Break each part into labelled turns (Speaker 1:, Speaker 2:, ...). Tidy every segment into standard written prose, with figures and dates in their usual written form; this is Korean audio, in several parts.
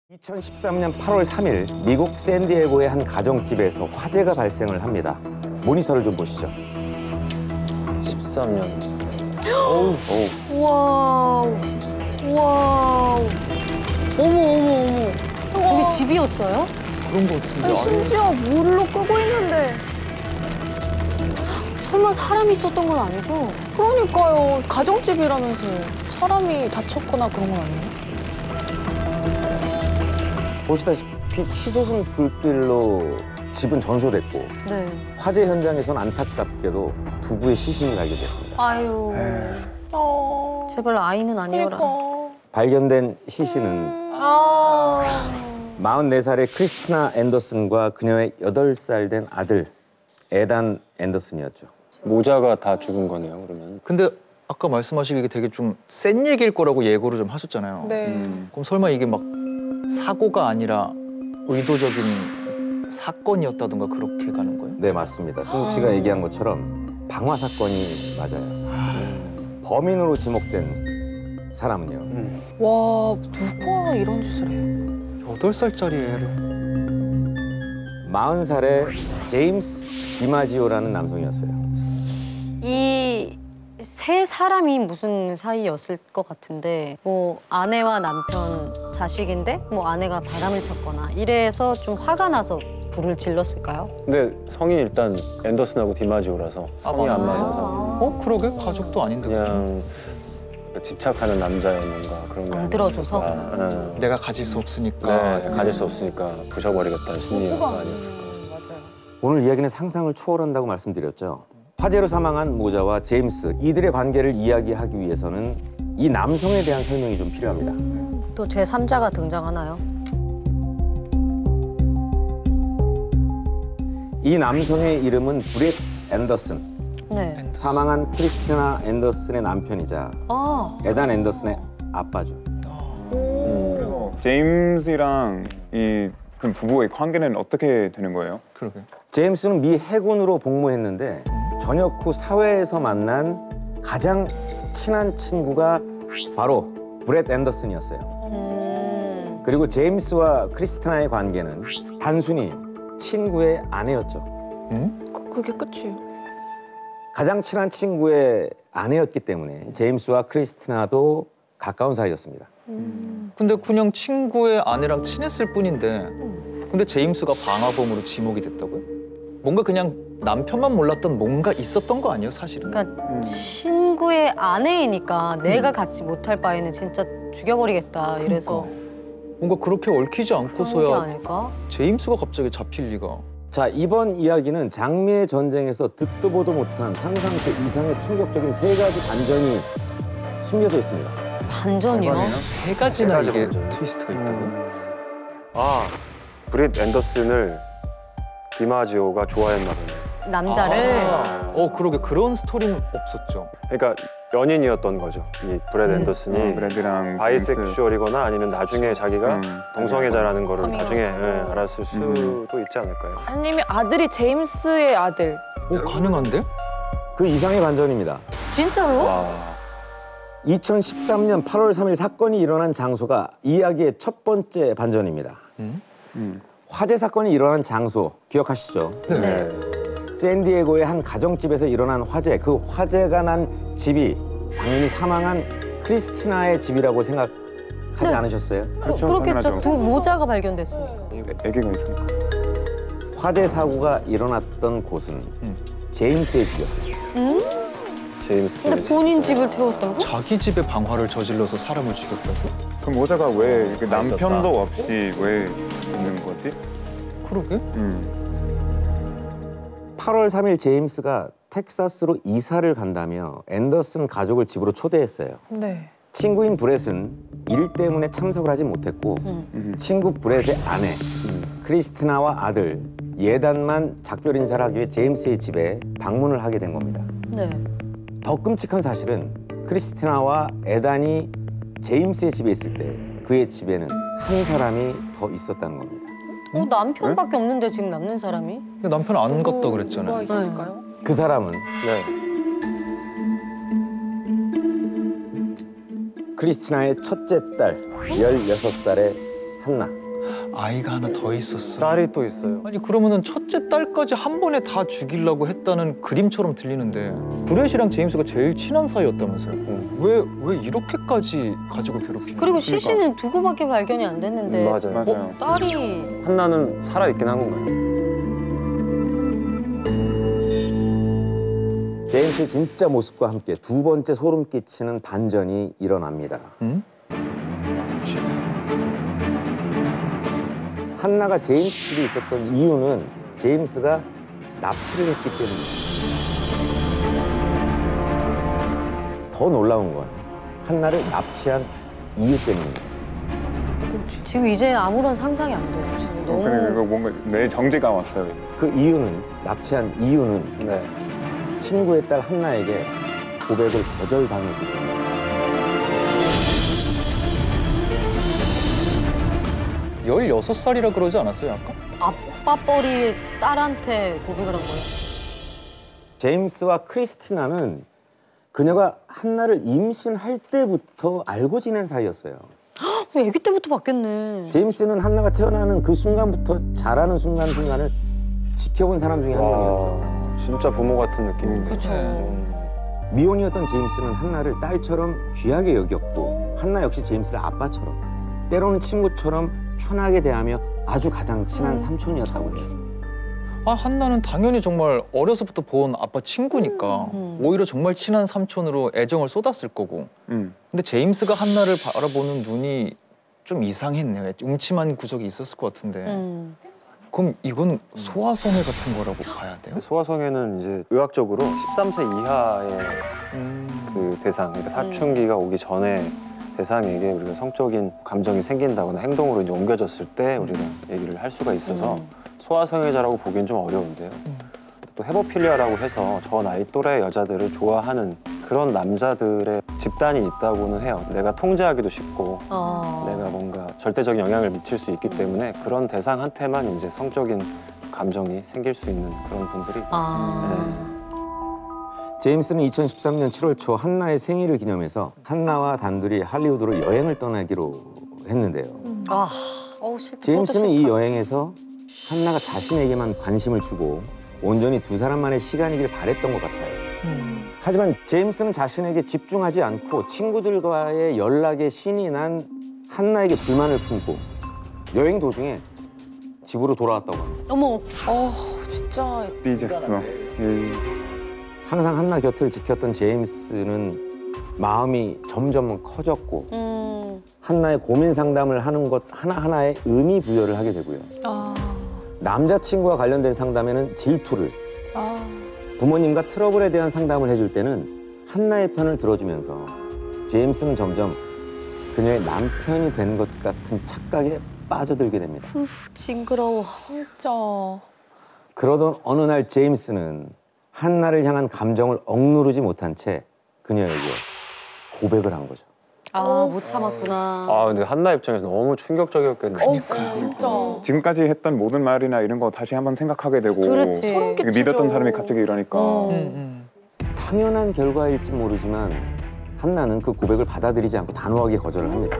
Speaker 1: 2013년 8월 3일 미국 샌디에고의 한 가정집에서 화재가 발생을 합니다. 모니터를 좀 보시죠.
Speaker 2: 13년.
Speaker 3: 우와. 우와. 어머. 저게 집이었어요?
Speaker 2: 그런 거 같은데.
Speaker 4: 심지어 물로 끄고 있는데.
Speaker 3: 설마 사람이 있었던 건 아니죠?
Speaker 4: 그러니까요. 가정집이라면서요. 사람이 다쳤거나 그런 건 아니에요?
Speaker 1: 보시다시피 치솟은 불길로 집은 전소됐고
Speaker 3: 네.
Speaker 1: 화재 현장에서는 안타깝게도 두 구의 시신이 발견됐습니다.
Speaker 3: 아유. 제발 아이는 아니어라.
Speaker 4: 그러니까.
Speaker 1: 발견된 시신은 44살의 크리스티나 앤더슨과 그녀의 8살 된 아들 에단 앤더슨이었죠.
Speaker 2: 모자가 다 죽은 거네요, 그러면.
Speaker 5: 근데 아까 말씀하시기에 되게 좀 센 얘기일 거라고 예고를 좀 하셨잖아요.
Speaker 4: 네.
Speaker 5: 그럼 설마 이게 막 사고가 아니라 의도적인 사건이었다던가 그렇게 가는 거예요?
Speaker 1: 네, 맞습니다. 승욱 씨가 얘기한 것처럼 방화 사건이 맞아요. 범인으로 지목된 사람은요.
Speaker 4: 와, 누가 이런 짓을 해?
Speaker 5: 8살짜리 애를.
Speaker 1: 40살의 제임스 디마지오라는 남성이었어요.
Speaker 3: 이 세 사람이 무슨 사이였을 것 같은데 뭐 아내와 남편, 자식인데 뭐 아내가 바람을 폈거나 이래서 좀 화가 나서 불을 질렀을까요?
Speaker 2: 근데 성이 일단 앤더슨하고 디마지오라서 성이 안 맞아서
Speaker 5: 그러게? 가족도 아닌데.
Speaker 2: 그냥 집착하는 남자의 뭔가 그런 게
Speaker 3: 안 들어줘서?
Speaker 2: 아니었을까.
Speaker 5: 내가 가질 수 없으니까.
Speaker 2: 네, 가질 수 없으니까 부셔버리겠다는 심리가 아니었을까.
Speaker 1: 오늘 이야기는 상상을 초월한다고 말씀드렸죠. 화재로 사망한 모자와 제임스, 이들의 관계를 이야기하기 위해서는 이 남성에 대한 설명이 좀 필요합니다.
Speaker 3: 또 제3자가 등장하나요?
Speaker 1: 이 남성의 이름은 브렛 앤더슨.
Speaker 3: 네.
Speaker 1: 사망한 크리스티나 앤더슨의 남편이자 에단 앤더슨의 아빠죠.
Speaker 6: 제임스랑 이 그 부부의 관계는 어떻게 되는 거예요?
Speaker 5: 그러게.
Speaker 1: 제임스는 미 해군으로 복무했는데 전역 후 사회에서 만난 가장 친한 친구가 바로 브렛 앤더슨이었어요. 그리고 제임스와 크리스티나의 관계는 단순히 친구의 아내였죠.
Speaker 4: 그게 끝이에요.
Speaker 1: 가장 친한 친구의 아내였기 때문에 제임스와 크리스티나도 가까운 사이였습니다.
Speaker 5: 근데 그냥 친구의 아내랑 친했을 뿐인데 근데 제임스가 방화범으로 지목이 됐다고요? 뭔가 그냥 남편만 몰랐던 뭔가 있었던 거 아니에요, 사실은?
Speaker 3: 그러니까 친구의 아내이니까 내가 갖지 못할 바에는 진짜 죽여버리겠다 이래서
Speaker 5: 뭔가 그렇게 얽히지
Speaker 3: 그런 게
Speaker 5: 않고서야
Speaker 3: 아닐까?
Speaker 5: 제임스가 갑자기 잡힐 리가.
Speaker 1: 자, 이번 이야기는 장미의 전쟁에서 듣도 보도 못한 상상 그 이상의 충격적인 3가지 반전이 숨겨져 있습니다.
Speaker 3: 반전이요?
Speaker 5: 세 가지나
Speaker 2: 세 가지
Speaker 5: 이게
Speaker 2: 반전.
Speaker 5: 트위스트가 있다고요?
Speaker 2: 아, 브릿 앤더슨을 디마지오가 좋아했나 보네.
Speaker 3: 남자를
Speaker 5: 그러게 그런 스토리는 없었죠.
Speaker 2: 그러니까 연인이었던 거죠. 이 브렛 앤더슨이
Speaker 6: 브래드랑
Speaker 2: 바이섹슈얼이거나 아니면 나중에 자기가 동성애자라는 거를
Speaker 3: 커밍아웃.
Speaker 2: 나중에 알았을 수도 있지 않을까요?
Speaker 4: 아니면 아들이 제임스의 아들.
Speaker 5: 가능한데?
Speaker 1: 그 이상의 반전입니다.
Speaker 3: 진짜로?
Speaker 2: 와,
Speaker 1: 2013년 8월 3일 사건이 일어난 장소가 이야기의 첫 번째 반전입니다. 화재 사건이 일어난 장소 기억하시죠?
Speaker 3: 네.
Speaker 1: 샌디에고의 한 가정집에서 일어난 화재, 그 화재가 난 집이 당연히 사망한 크리스티나의 집이라고 생각하지 않으셨어요?
Speaker 6: 그렇죠,
Speaker 3: 그렇겠죠.
Speaker 6: 당연하죠.
Speaker 3: 두 모자가 발견됐어요.
Speaker 6: 애기가 있으니까.
Speaker 1: 화재 사고가 일어났던 곳은 제임스의 집이었어요.
Speaker 2: 제임스.
Speaker 3: 근데 본인 집을 태웠다고?
Speaker 5: 자기 집에 방화를 저질러서 사람을 죽였다고?
Speaker 6: 그럼 모자가 왜 이렇게
Speaker 2: 다
Speaker 6: 남편도
Speaker 2: 있었다.
Speaker 6: 없이 왜 있는 거지?
Speaker 5: 그러게?
Speaker 1: 8월 3일 제임스가 텍사스로 이사를 간다며 앤더슨 가족을 집으로 초대했어요.
Speaker 4: 네.
Speaker 1: 친구인 브렛은 일 때문에 참석을 하지 못했고 친구 브렛의 아내 크리스티나와 아들 예단만 작별 인사를 하기 위해 제임스의 집에 방문을 하게 된 겁니다.
Speaker 3: 네.
Speaker 1: 더 끔찍한 사실은 크리스티나와 에단이 제임스의 집에 있을 때 그의 집에는 한 사람이 더 있었다는 겁니다.
Speaker 3: 남편밖에 없는데 지금 남는 사람이?
Speaker 5: 근데 남편 안 갔다 그랬잖아요.
Speaker 4: 뭐가 있을까요?
Speaker 1: 그 사람은
Speaker 2: 네.
Speaker 1: 크리스티나의 첫째 딸 16살의 한나.
Speaker 5: 아이가 하나 더 있었어.
Speaker 2: 딸이 또 있어요.
Speaker 5: 아니 그러면은 첫째 딸까지 한 번에 다 죽이려고 했다는 그림처럼 들리는데 브렛이랑 제임스가 제일 친한 사이였다면서요? 왜 이렇게까지 가지고 괴롭히는
Speaker 3: 그리고 시신은 두고밖에 발견이 안 됐는데
Speaker 2: 맞아요.
Speaker 6: 맞아요.
Speaker 3: 딸이
Speaker 2: 한나는 살아있긴 한 건가요?
Speaker 1: 제임스의 진짜 모습과 함께 두 번째 소름 끼치는 반전이 일어납니다.
Speaker 5: 응?
Speaker 1: 한나가 제임스 집에 있었던 이유는 제임스가 납치를 했기 때문입니다. 더 놀라운 건 한나를 납치한 이유 때문입니다.
Speaker 3: 지금 이제 아무런 상상이 안 돼요. 지금 너무
Speaker 6: 그러니까 이거 뭔가 내 정제가 왔어요.
Speaker 1: 그 이유는, 납치한 이유는
Speaker 2: 네.
Speaker 1: 친구의 딸 한나에게 고백을 거절당했기 때문입니다.
Speaker 5: 16살이라 그러지 않았어요 아까?
Speaker 3: 아빠 뻘이 딸한테 고백을 한 거예요.
Speaker 1: 제임스와 크리스티나는 그녀가 한나를 임신할 때부터 알고 지낸 사이였어요.
Speaker 3: 아기 때부터 봤겠네.
Speaker 1: 제임스는 한나가 태어나는 그 순간부터 자라는 순간순간을 지켜본 사람 중에 한 명이었죠.
Speaker 2: 와, 진짜 부모 같은 느낌인데.
Speaker 3: 그렇죠.
Speaker 1: 미혼이었던 제임스는 한나를 딸처럼 귀하게 여겼고 한나 역시 제임스를 아빠처럼 때로는 친구처럼 편하게 대하며 아주 가장 친한 삼촌이었다고 해요.
Speaker 5: 아 한나는 당연히 정말 어려서부터 본 아빠 친구니까 오히려 정말 친한 삼촌으로 애정을 쏟았을 거고 근데 제임스가 한나를 바라보는 눈이 좀 이상했네요. 음침한 구석이 있었을 것 같은데 그럼 이건 소아성애 같은 거라고 봐야 돼요?
Speaker 2: 소아성애는 이제 의학적으로 13세 이하의 그 대상, 그러니까 사춘기가 오기 전에 대상에게 우리가 성적인 감정이 생긴다거나 행동으로 이제 옮겨졌을 때 우리가 얘기를 할 수가 있어서 소아성애자라고 보기엔 좀 어려운데요. 또 헤모필리아라고 해서 저 나이 또래 여자들을 좋아하는 그런 남자들의 집단이 있다고는 해요. 내가 통제하기도 쉽고 내가 뭔가 절대적인 영향을 미칠 수 있기 때문에 그런 대상한테만 이제 성적인 감정이 생길 수 있는 그런 분들이
Speaker 1: 제임스는 2013년 7월 초 한나의 생일을 기념해서 한나와 단둘이 할리우드로 여행을 떠나기로 했는데요.
Speaker 3: 싫다.
Speaker 1: 제임스는 이 여행에서 한나가 자신에게만 관심을 주고 온전히 두 사람만의 시간이길 바랬던 것 같아요. 하지만 제임스는 자신에게 집중하지 않고 친구들과의 연락에 신이 난 한나에게 불만을 품고 여행 도중에 집으로 돌아왔다고 합니다.
Speaker 3: 어머,
Speaker 4: 진짜
Speaker 6: 삐졌어.
Speaker 1: 항상 한나 곁을 지켰던 제임스는 마음이 점점 커졌고 한나의 고민 상담을 하는 것 하나하나에 의미 부여를 하게 되고요. 남자친구와 관련된 상담에는 질투를, 부모님과 트러블에 대한 상담을 해줄 때는 한나의 편을 들어주면서 제임스는 점점 그녀의 남편이 된 것 같은 착각에 빠져들게 됩니다.
Speaker 3: 징그러워.
Speaker 4: 진짜
Speaker 1: 그러던 어느 날 제임스는 한나를 향한 감정을 억누르지 못한 채 그녀에게 고백을 한 거죠.
Speaker 3: 못 참았구나.
Speaker 2: 근데 한나 입장에서 너무 충격적이었겠네.
Speaker 4: 진짜
Speaker 6: 지금까지 했던 모든 말이나 이런 거 다시 한번 생각하게 되고
Speaker 3: 그렇지.
Speaker 4: 소름 끼치죠.
Speaker 6: 믿었던 사람이 갑자기 이러니까
Speaker 1: 당연한 결과일지 모르지만 한나는 그 고백을 받아들이지 않고 단호하게 거절을 합니다.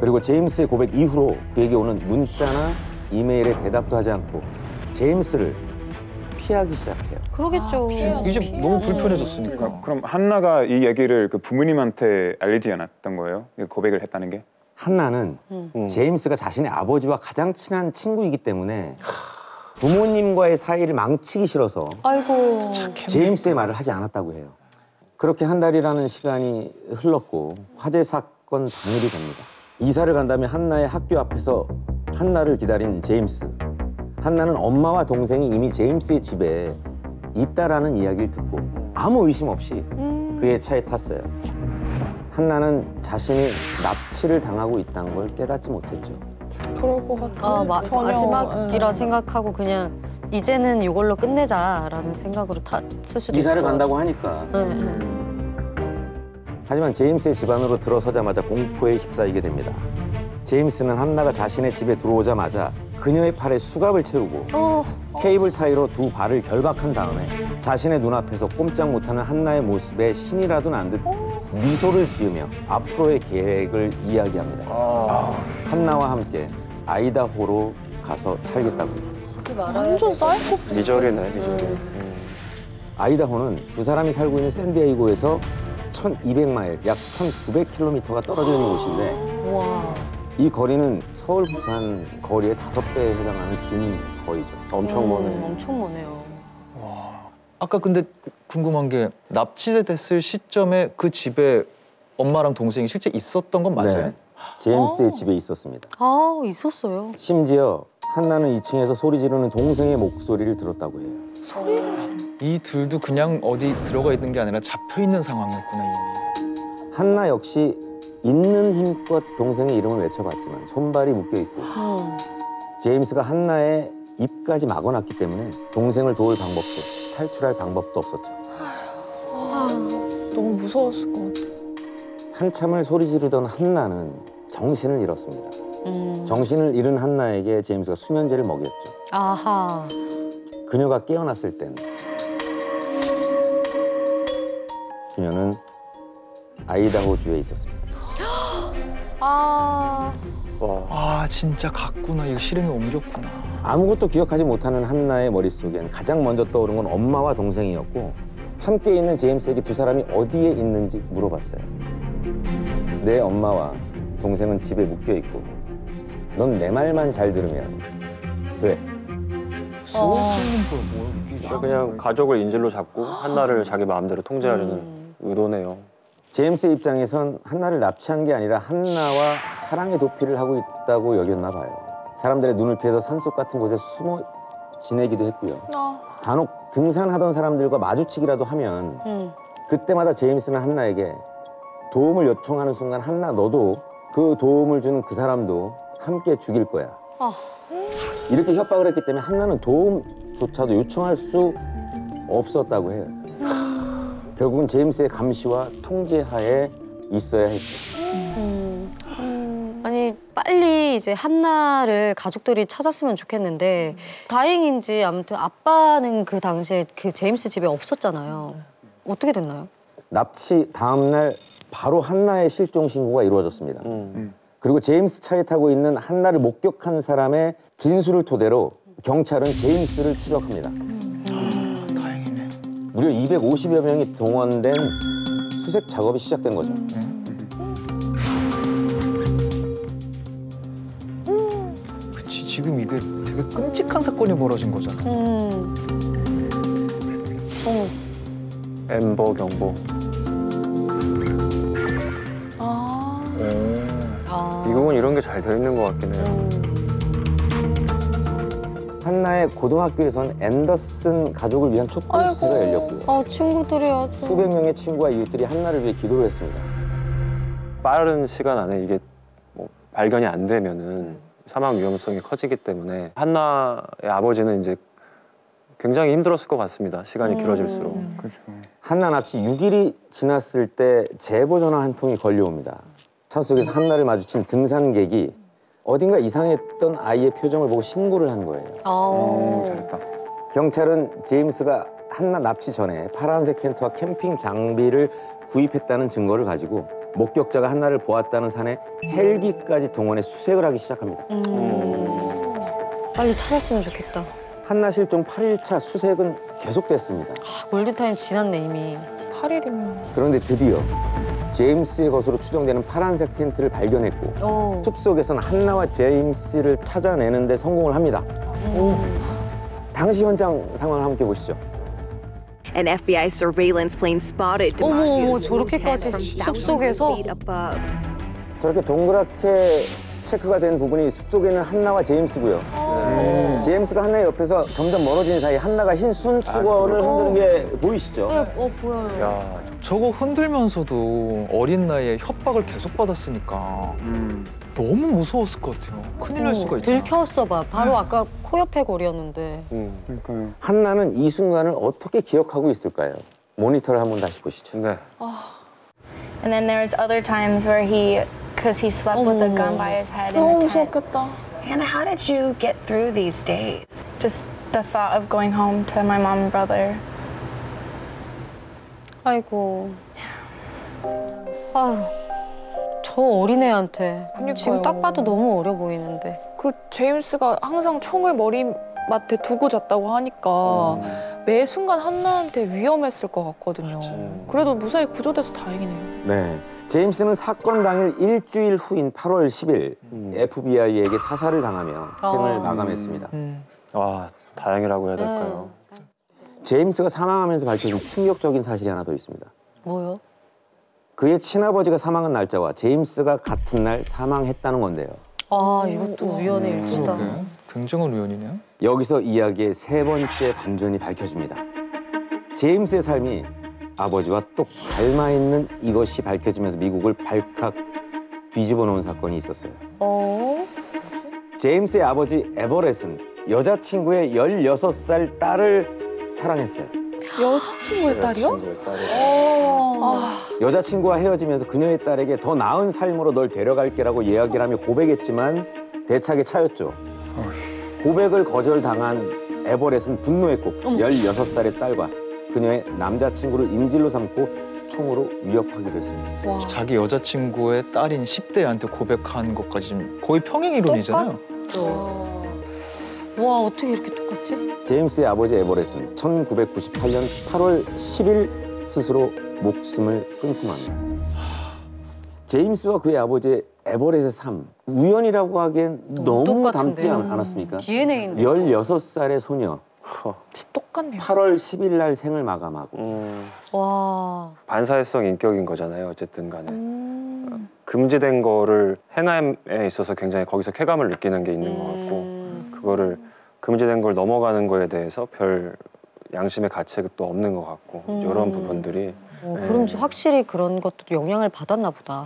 Speaker 1: 그리고 제임스의 고백 이후로 그에게 오는 문자나 이메일에 대답도 하지 않고 제임스를 피하기 시작해요.
Speaker 3: 그러겠죠.
Speaker 5: 이제 너무 불편해졌으니까.
Speaker 6: 그럼 한나가 이 얘기를 그 부모님한테 알리지 않았던 거예요? 이 고백을 했다는 게?
Speaker 1: 한나는 제임스가 자신의 아버지와 가장 친한 친구이기 때문에 부모님과의 사이를 망치기 싫어서
Speaker 3: 아이고.
Speaker 1: 제임스의 말을 하지 않았다고 해요. 그렇게 한 달이라는 시간이 흘렀고 화재 사건 당일이 됩니다. 이사를 간 다음에 한나의 학교 앞에서 한나를 기다린 제임스. 한나는 엄마와 동생이 이미 제임스의 집에 있다라는 이야기를 듣고 아무 의심 없이 그의 차에 탔어요. 한나는 자신이 납치를 당하고 있다는 걸 깨닫지 못했죠.
Speaker 4: 그럴 것 같아. 전혀,
Speaker 3: 마지막이라 생각하고 그냥 이제는 이걸로 끝내자라는 생각으로 탔을 수도 있을
Speaker 1: 이사를
Speaker 3: 것
Speaker 1: 간다고 하니까. 하지만 제임스의 집 안으로 들어서자마자 공포에 휩싸이게 됩니다. 제임스는 한나가 자신의 집에 들어오자마자 그녀의 팔에 수갑을 채우고 케이블 타이로 두 발을 결박한 다음에 자신의 눈앞에서 꼼짝 못하는 한나의 모습에 신이라도 난 듯 미소를 지으며 앞으로의 계획을 이야기합니다. 한나와 함께 아이다호로 가서 살겠다고요.
Speaker 4: 완전 사이코.
Speaker 2: 미저리네, 미저리.
Speaker 1: 아이다호는 두 사람이 살고 있는 샌디에이고에서 1200마일, 약 1900km가 떨어져 있는 곳인데
Speaker 3: 와.
Speaker 1: 이 거리는 서울, 부산 거리의 5배에 해당하는 긴 거리죠.
Speaker 2: 엄청 머네.
Speaker 3: 엄청 머네요.
Speaker 5: 아까 근데 궁금한 게 납치됐을 시점에 그 집에 엄마랑 동생이 실제 있었던 건 맞아요?
Speaker 1: 네, 제임스의 집에 있었습니다.
Speaker 3: 아, 있었어요.
Speaker 1: 심지어 한나는 2층에서 소리 지르는 동생의 목소리를 들었다고 해요.
Speaker 5: 이 둘도 그냥 어디 들어가 있는 게 아니라 잡혀 있는 상황이었구나 이미.
Speaker 1: 한나 역시 있는 힘껏 동생의 이름을 외쳐봤지만 손발이 묶여있고 제임스가 한나의 입까지 막아놨기 때문에 동생을 도울 방법도 탈출할 방법도 없었죠.
Speaker 4: 너무 무서웠을 것 같아.
Speaker 1: 한참을 소리 지르던 한나는 정신을 잃었습니다. 정신을 잃은 한나에게 제임스가 수면제를 먹였죠.
Speaker 3: 아하.
Speaker 1: 그녀가 깨어났을 땐 그녀는 아이다호주에 있었습니다.
Speaker 3: 아.
Speaker 5: 아 진짜 갔구나. 이거 실행에 옮겼구나.
Speaker 1: 아무것도 기억하지 못하는 한나의 머릿속엔 가장 먼저 떠오른 건 엄마와 동생이었고 함께 있는 제임스에게 두 사람이 어디에 있는지 물어봤어요. 내 엄마와 동생은 집에 묶여있고 넌 내 말만 잘 들으면 돼.
Speaker 5: 쏘는 거야 뭐야 이게.
Speaker 2: 그러니까 그냥 가족을 인질로 잡고 한나를 자기 마음대로 통제하려는 의도네요.
Speaker 1: 제임스의 입장에선 한나를 납치한 게 아니라 한나와 사랑의 도피를 하고 있다고 여겼나 봐요. 사람들의 눈을 피해서 산속 같은 곳에 숨어 지내기도 했고요. 간혹 등산하던 사람들과 마주치기라도 하면 그때마다 제임스는 한나에게 도움을 요청하는 순간 한나 너도 그 도움을 주는 그 사람도 함께 죽일 거야. 이렇게 협박을 했기 때문에 한나는 도움조차도 요청할 수 없었다고 해요. 결국은 제임스의 감시와 통제하에 있어야 했죠.
Speaker 3: 아니 빨리 이제 한나를 가족들이 찾았으면 좋겠는데 다행인지 아무튼 아빠는 그 당시에 그 제임스 집에 없었잖아요. 어떻게 됐나요?
Speaker 1: 납치 다음 날 바로 한나의 실종 신고가 이루어졌습니다. 그리고 제임스 차에 타고 있는 한나를 목격한 사람의 진술을 토대로 경찰은 제임스를 추적합니다.
Speaker 5: 다행이네.
Speaker 1: 무려 250여 명이 동원된 수색 작업이 시작된 거죠.
Speaker 5: 그치 지금 이게 되게 끔찍한 사건이 벌어진 거잖아.
Speaker 2: 엠버 경보. 미국은 이런 게 잘 되어 있는 것 같긴 해요.
Speaker 1: 한나의 고등학교에선 앤더슨 가족을 위한 촛불 집회가 열렸고요.
Speaker 3: 아 친구들이 아주.
Speaker 1: 수백 명의 친구와 이웃들이 한나를 위해 기도를 했습니다.
Speaker 2: 빠른 시간 안에 이게 뭐 발견이 안 되면은 사망 위험성이 커지기 때문에 한나의 아버지는 이제 굉장히 힘들었을 것 같습니다. 시간이 길어질수록.
Speaker 6: 그렇죠.
Speaker 1: 한나 납치 6일이 지났을 때 제보 전화 한 통이 걸려옵니다. 산속에서 한나를 마주친 등산객이 어딘가 이상했던 아이의 표정을 보고 신고를 한 거예요.
Speaker 6: 잘했다.
Speaker 1: 경찰은 제임스가 한나 납치 전에 파란색 텐트와 캠핑 장비를 구입했다는 증거를 가지고 목격자가 한나를 보았다는 산에 헬기까지 동원해 수색을 하기 시작합니다.
Speaker 3: 빨리 찾았으면 좋겠다.
Speaker 1: 한나 실종 8일차 수색은 계속됐습니다.
Speaker 3: 아, 골든타임 지났네 이미.
Speaker 4: 8일이면.
Speaker 1: 그런데 드디어 제임스의 것으로 추정되는 파란색 텐트를 발견했고 숲속에서는 한나와 제임스를 찾아내는 데 성공을 합니다. 당시 현장 상황을 함께 보시죠.
Speaker 7: An FBI surveillance plane spotted
Speaker 3: 어머,
Speaker 7: DiMaggio's
Speaker 3: 저렇게까지
Speaker 7: from
Speaker 3: 숲속에서?
Speaker 7: thousands of feet above.
Speaker 1: 저렇게 동그랗게 체크가 된 부분이 숲속에는 한나와 제임스고요. 제임스가 한나의 옆에서 점점 멀어지는 사이 한나가 흰 손수건을 흔드는 게 보이시죠?
Speaker 3: 네, 보여요.
Speaker 2: 야,
Speaker 5: 저거 흔들면서도 어린 나이에 협박을 계속 받았으니까 너무 무서웠을 것 같아요. 큰일 날 수가 있잖아.
Speaker 3: 들켰어 봐. 바로 아까 코 옆에 거리였는데.
Speaker 6: 그러니까요.
Speaker 1: 한나는 이 순간을 어떻게 기억하고 있을까요? 모니터를 한번 다시 보시죠.
Speaker 2: 네.
Speaker 8: And then there's other times where because he slept with a gun by his head in
Speaker 4: 너무
Speaker 8: the tent.
Speaker 4: 무섭겠다.
Speaker 8: Hannah, how did you get through these days? Just the thought of going home to my mom and brother.
Speaker 3: 아이고. 아휴, 저 어린애한테
Speaker 4: 그러니까요.
Speaker 3: 지금 딱 봐도 너무 어려 보이는데.
Speaker 4: 그 제임스가 항상 총을 머리맡에 두고 잤다고 하니까 매 순간 한나한테 위험했을 것 같거든요. 그래도 무사히 구조돼서 다행이네요.
Speaker 1: 네. 제임스는 사건 당일 일주일 후인 8월 10일 FBI에게 사살을 당하며 생을 마감했습니다.
Speaker 2: 와, 다행이라고 해야 될까요?
Speaker 1: 제임스가 사망하면서 밝혀진 충격적인 사실이 하나 더 있습니다.
Speaker 3: 뭐요?
Speaker 1: 그의 친아버지가 사망한 날짜와 제임스가 같은 날 사망했다는 건데요.
Speaker 3: 아, 이것도 우연의 일치다.
Speaker 5: 그러게. 굉장한 우연이네요.
Speaker 1: 여기서 이야기의 세 번째 반전이 밝혀집니다. 제임스의 삶이 아버지와 똑 닮아 있는 이것이 밝혀지면서 미국을 발칵 뒤집어 놓은 사건이 있었어요. 제임스의 아버지 에버렛은 여자친구의 16살 딸을 사랑했어요.
Speaker 4: 여자친구의 딸이요?
Speaker 2: 친구의 딸이.
Speaker 1: 여자친구와 헤어지면서 그녀의 딸에게 더 나은 삶으로 널 데려갈게라고 이야기를 하며 고백했지만 대차게 차였죠. 고백을 거절당한 에버렛은 분노했고 16살의 딸과 그녀의 남자친구를 인질로 삼고 총으로 위협하기도 했습니다.
Speaker 5: 자기 여자친구의 딸인 10대한테 고백한 것까지 지금 거의 평행 이론이잖아요.
Speaker 3: 와, 어떻게 이렇게 똑같지?
Speaker 1: 제임스의 아버지 에버렛은 1998년 8월 10일 스스로 목숨을 끊고 맙니다. 제임스와 그의 아버지 에버렛의 삶, 우연이라고 하기엔 너무 닮지
Speaker 3: 똑같은데요?
Speaker 1: 않았습니까?
Speaker 3: DNA인데.
Speaker 1: 16살의 소녀,
Speaker 4: 진짜 똑같네요.
Speaker 1: 8월 10일 날 생을 마감하고
Speaker 3: 와.
Speaker 2: 반사회성 인격인 거잖아요. 어쨌든 간에. 금지된 거를 행함에 있어서 굉장히 거기서 쾌감을 느끼는 게 있는 것 같고 그거를 금지된 걸 넘어가는 거에 대해서 별 양심의 가치가 또 없는 것 같고 이런 부분들이
Speaker 3: 그럼 확실히 그런 것도 영향을 받았나 보다.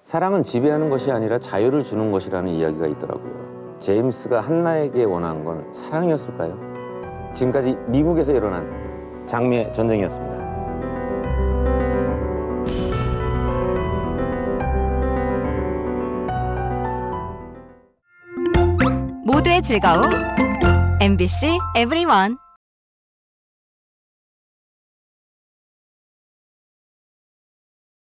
Speaker 1: 사랑은 지배하는 것이 아니라 자유를 주는 것이라는 이야기가 있더라고요. 제임스가 한나에게 원한 건 사랑이었을까요? 지금까지 미국에서 일어난 장미의 전쟁이었습니다.
Speaker 9: 모두의 즐거움 MBC EVERYONE